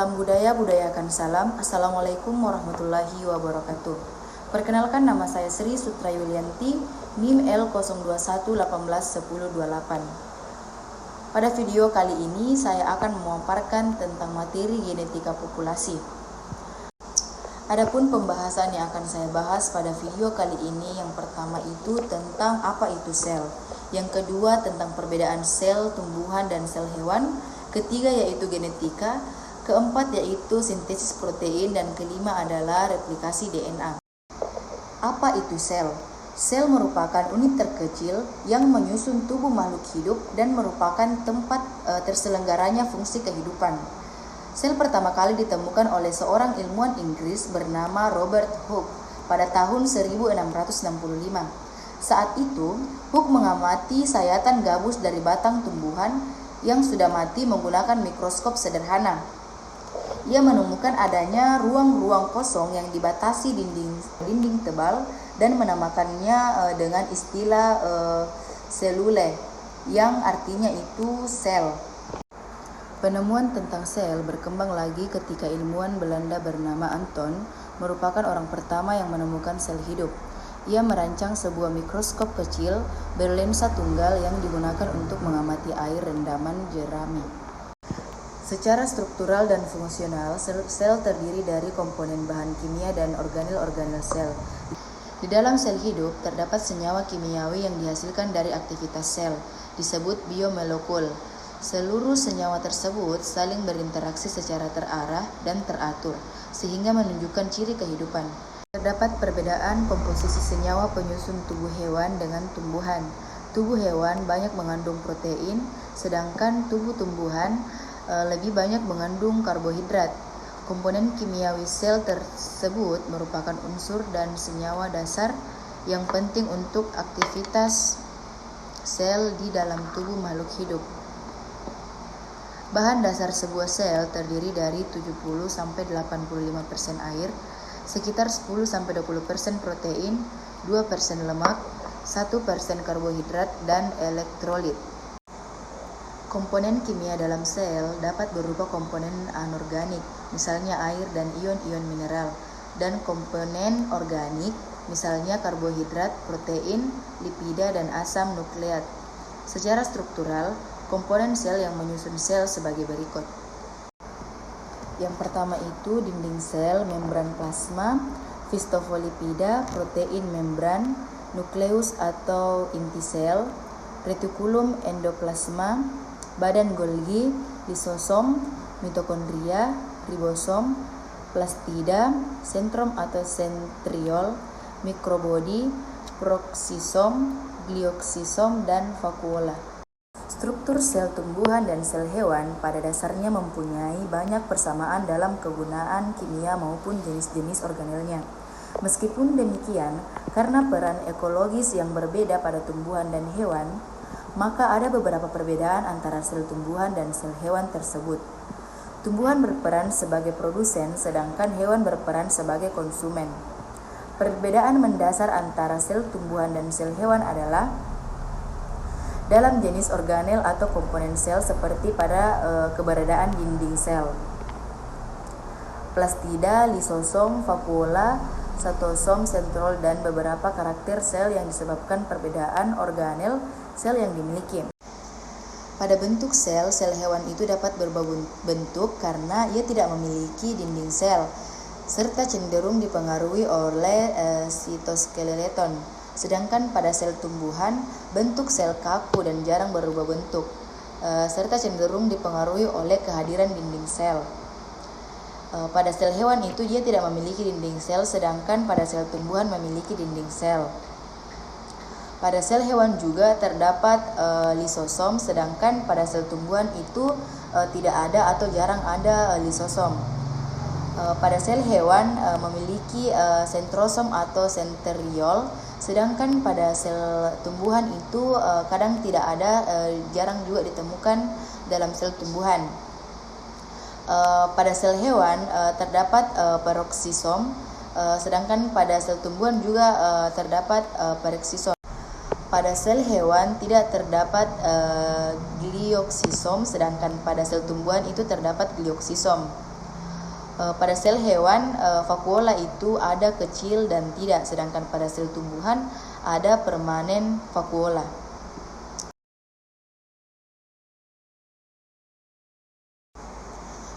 Salam budaya, budayakan salam. Assalamualaikum warahmatullahi wabarakatuh. Perkenalkan, nama saya Sri Sutra Yulianti, NIM L021181028. Pada video kali ini saya akan memaparkan tentang materi genetika populasi. Adapun pembahasan yang akan saya bahas pada video kali ini, yang pertama itu tentang apa itu sel, yang kedua tentang perbedaan sel tumbuhan dan sel hewan, ketiga yaitu genetika, keempat yaitu sintesis protein, dan kelima adalah replikasi DNA. Apa itu sel? Sel merupakan unit terkecil yang menyusun tubuh makhluk hidup dan merupakan tempat terselenggaranya fungsi kehidupan. Sel pertama kali ditemukan oleh seorang ilmuwan Inggris bernama Robert Hooke pada tahun 1665. Saat itu, Hooke mengamati sayatan gabus dari batang tumbuhan yang sudah mati menggunakan mikroskop sederhana. Ia menemukan adanya ruang-ruang kosong yang dibatasi dinding tebal dan menamakannya dengan istilah selule, yang artinya itu sel. Penemuan tentang sel berkembang lagi ketika ilmuwan Belanda bernama Anton merupakan orang pertama yang menemukan sel hidup. Ia merancang sebuah mikroskop kecil berlensa tunggal yang digunakan untuk mengamati air rendaman jerami. Secara struktural dan fungsional, sel terdiri dari komponen bahan kimia dan organel-organel sel. Di dalam sel hidup terdapat senyawa kimiawi yang dihasilkan dari aktivitas sel, disebut biomolekul. Seluruh senyawa tersebut saling berinteraksi secara terarah dan teratur, sehingga menunjukkan ciri kehidupan. Terdapat perbedaan komposisi senyawa penyusun tubuh hewan dengan tumbuhan. Tubuh hewan banyak mengandung protein, sedangkan tubuh tumbuhan lebih banyak mengandung karbohidrat. Komponen kimiawi sel tersebut merupakan unsur dan senyawa dasar yang penting untuk aktivitas sel di dalam tubuh makhluk hidup. Bahan dasar sebuah sel terdiri dari 70-85% air, sekitar 10-20% protein, 2% lemak, 1% karbohidrat, dan elektrolit. Komponen kimia dalam sel dapat berupa komponen anorganik, misalnya air dan ion-ion mineral, dan komponen organik, misalnya karbohidrat, protein, lipida, dan asam nukleat. Secara struktural, komponen sel yang menyusun sel sebagai berikut. Yang pertama itu dinding sel, membran plasma, fosfolipida, protein membran, nukleus atau inti sel, retikulum endoplasma, badan Golgi, lisosom, mitokondria, ribosom, plastida, sentrom atau sentriol, mikrobodi, peroksisom, glioksisom, dan vakuola. Struktur sel tumbuhan dan sel hewan pada dasarnya mempunyai banyak persamaan dalam kegunaan kimia maupun jenis-jenis organelnya. Meskipun demikian, karena peran ekologis yang berbeda pada tumbuhan dan hewan, maka ada beberapa perbedaan antara sel tumbuhan dan sel hewan tersebut. Tumbuhan berperan sebagai produsen, sedangkan hewan berperan sebagai konsumen. Perbedaan mendasar antara sel tumbuhan dan sel hewan adalah dalam jenis organel atau komponen sel, seperti pada keberadaan dinding sel, plastida, lisosom, vakuola, satosom, sentrol, dan beberapa karakter sel yang disebabkan perbedaan organel sel yang dimiliki. Pada bentuk sel, sel hewan itu dapat berubah bentuk karena ia tidak memiliki dinding sel, serta cenderung dipengaruhi oleh sitoskeleton. Sedangkan pada sel tumbuhan, bentuk sel kaku dan jarang berubah bentuk, serta cenderung dipengaruhi oleh kehadiran dinding sel. Pada sel hewan itu dia tidak memiliki dinding sel, sedangkan pada sel tumbuhan memiliki dinding sel. Pada sel hewan juga terdapat lisosom, sedangkan pada sel tumbuhan itu tidak ada atau jarang ada lisosom. Pada sel hewan memiliki sentrosom atau sentriol, sedangkan pada sel tumbuhan itu kadang tidak ada, jarang juga ditemukan dalam sel tumbuhan. Pada sel hewan terdapat peroksisom, sedangkan pada sel tumbuhan juga terdapat peroksisom. Pada sel hewan tidak terdapat glioksisom, sedangkan pada sel tumbuhan itu terdapat glioksisom. Pada sel hewan, vakuola itu ada kecil dan tidak, sedangkan pada sel tumbuhan ada permanen vakuola.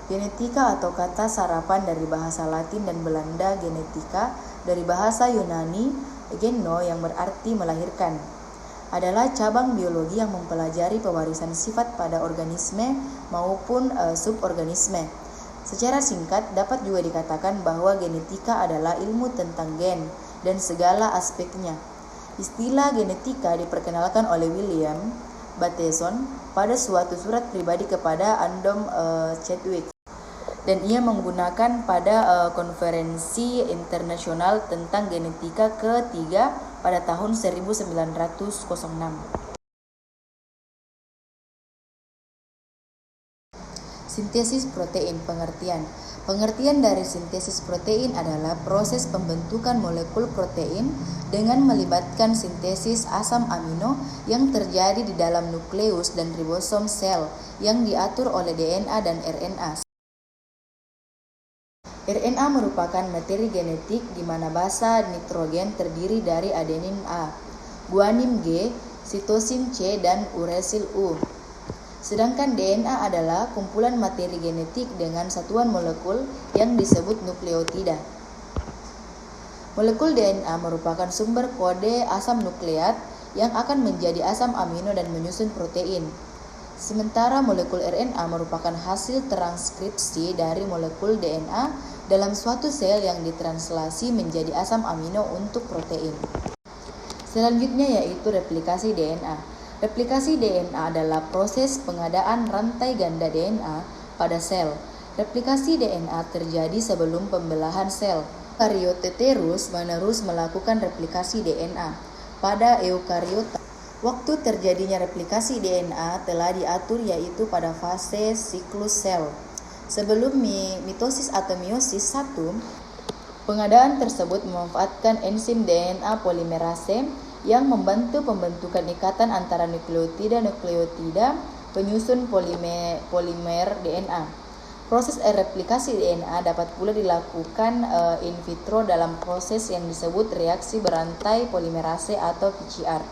Genetika atau kata sarapan dari bahasa Latin dan Belanda genetika dari bahasa Yunani geno yang berarti melahirkan, adalah cabang biologi yang mempelajari pewarisan sifat pada organisme maupun suborganisme. Secara singkat, dapat juga dikatakan bahwa genetika adalah ilmu tentang gen dan segala aspeknya. Istilah genetika diperkenalkan oleh William Bateson pada suatu surat pribadi kepada Andom Chadwick, dan ia menggunakan pada konferensi internasional tentang genetika ketiga pada tahun 1906. Sintesis protein. Pengertian dari sintesis protein adalah proses pembentukan molekul protein dengan melibatkan sintesis asam amino yang terjadi di dalam nukleus dan ribosom sel yang diatur oleh DNA dan RNA. RNA merupakan materi genetik di mana basa nitrogen terdiri dari adenin A, guanin G, sitosin C, dan uresil U. Sedangkan DNA adalah kumpulan materi genetik dengan satuan molekul yang disebut nukleotida. Molekul DNA merupakan sumber kode asam nukleat yang akan menjadi asam amino dan menyusun protein. Sementara molekul RNA merupakan hasil transkripsi dari molekul DNA dalam suatu sel yang ditranslasi menjadi asam amino untuk protein. Selanjutnya yaitu replikasi DNA. Replikasi DNA adalah proses pengadaan rantai ganda DNA pada sel. Replikasi DNA terjadi sebelum pembelahan sel. Eukariota terus-menerus melakukan replikasi DNA. Pada eukariota, waktu terjadinya replikasi DNA telah diatur yaitu pada fase siklus sel. Sebelum mitosis atau meiosis 1, pengadaan tersebut memanfaatkan enzim DNA polimerase yang membantu pembentukan ikatan antara nukleotida penyusun polimer DNA. Proses replikasi DNA dapat pula dilakukan in vitro dalam proses yang disebut reaksi berantai polimerase atau PCR.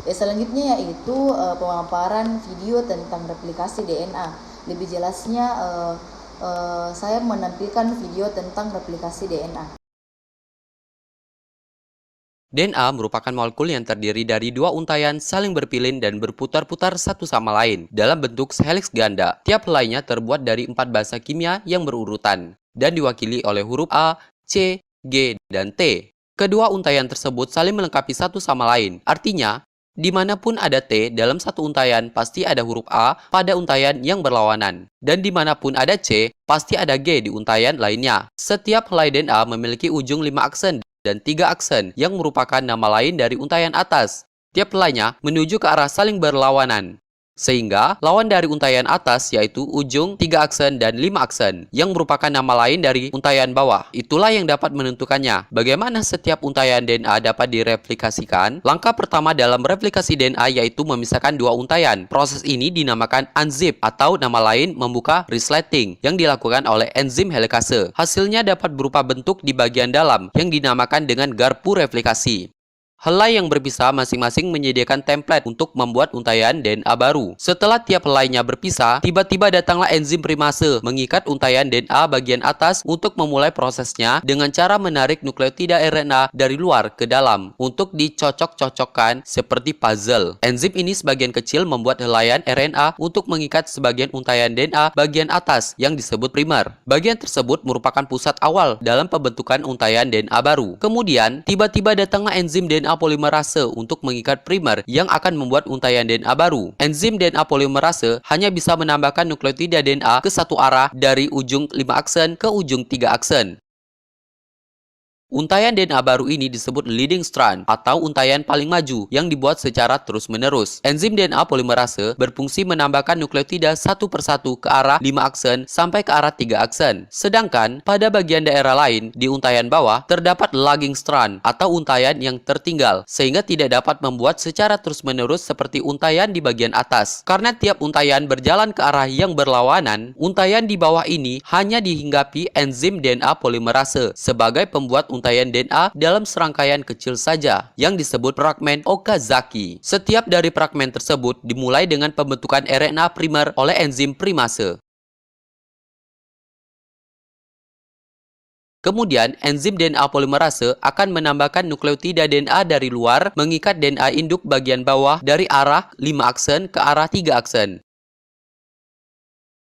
Selanjutnya yaitu pemaparan video tentang replikasi DNA. Lebih jelasnya saya menampilkan video tentang replikasi DNA. DNA merupakan molekul yang terdiri dari dua untaian saling berpilin dan berputar-putar satu sama lain dalam bentuk helix ganda. Tiap helainya terbuat dari 4 basa kimia yang berurutan dan diwakili oleh huruf A, C, G, dan T. Kedua untaian tersebut saling melengkapi satu sama lain. Artinya, dimanapun ada T dalam satu untaian, pasti ada huruf A pada untaian yang berlawanan. Dan dimanapun ada C, pasti ada G di untaian lainnya. Setiap helai DNA memiliki ujung 5 aksen dan 3 aksen yang merupakan nama lain dari untaian atas. Tiap helainya menuju ke arah saling berlawanan. Sehingga lawan dari untaian atas yaitu ujung 3 aksen dan 5 aksen yang merupakan nama lain dari untaian bawah. Itulah yang dapat menentukannya. Bagaimana setiap untaian DNA dapat direplikasikan? Langkah pertama dalam replikasi DNA yaitu memisahkan dua untaian. Proses ini dinamakan unzip atau nama lain membuka resleting yang dilakukan oleh enzim helikase. Hasilnya dapat berupa bentuk di bagian dalam yang dinamakan dengan garpu replikasi. Helai yang berpisah masing-masing menyediakan template untuk membuat untaian DNA baru. Setelah tiap helainya berpisah, tiba-tiba datanglah enzim primase mengikat untaian DNA bagian atas untuk memulai prosesnya dengan cara menarik nukleotida RNA dari luar ke dalam untuk dicocok-cocokkan seperti puzzle. Enzim ini sebagian kecil membuat helaian RNA untuk mengikat sebagian untaian DNA bagian atas yang disebut primer. Bagian tersebut merupakan pusat awal dalam pembentukan untaian DNA baru. Kemudian, tiba-tiba datanglah enzim DNA polimerase untuk mengikat primer yang akan membuat untaian DNA baru. Enzim DNA polimerase hanya bisa menambahkan nukleotida DNA ke satu arah dari ujung 5 aksen ke ujung 3 aksen. Untaian DNA baru ini disebut leading strand atau untaian paling maju yang dibuat secara terus-menerus. Enzim DNA polimerase berfungsi menambahkan nukleotida satu persatu ke arah 5 aksen sampai ke arah 3 aksen. Sedangkan pada bagian daerah lain di untaian bawah terdapat lagging strand atau untaian yang tertinggal sehingga tidak dapat membuat secara terus-menerus seperti untaian di bagian atas. Karena tiap untaian berjalan ke arah yang berlawanan, untaian di bawah ini hanya dihinggapi enzim DNA polimerase sebagai pembuat untaian DNA dalam serangkaian kecil saja yang disebut fragmen Okazaki. Setiap dari fragmen tersebut dimulai dengan pembentukan RNA primer oleh enzim primase. Kemudian, enzim DNA polimerase akan menambahkan nukleotida DNA dari luar mengikat DNA induk bagian bawah dari arah 5 aksen ke arah 3 aksen.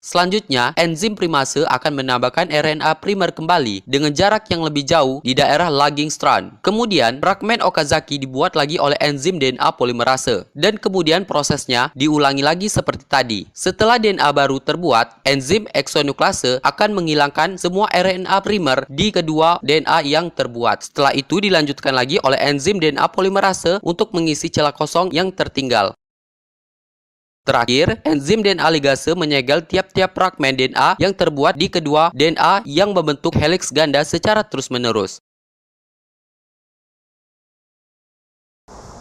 Selanjutnya, enzim primase akan menambahkan RNA primer kembali dengan jarak yang lebih jauh di daerah lagging strand. Kemudian, fragmen Okazaki dibuat lagi oleh enzim DNA polimerase. Dan kemudian prosesnya diulangi lagi seperti tadi. Setelah DNA baru terbuat, enzim eksonuklase akan menghilangkan semua RNA primer di kedua DNA yang terbuat. Setelah itu dilanjutkan lagi oleh enzim DNA polimerase untuk mengisi celah kosong yang tertinggal. Terakhir, enzim DNA ligase menyegel tiap-tiap fragmen DNA yang terbuat di kedua DNA yang membentuk heliks ganda secara terus-menerus.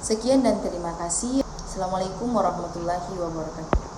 Sekian dan terima kasih. Assalamualaikum warahmatullahi wabarakatuh.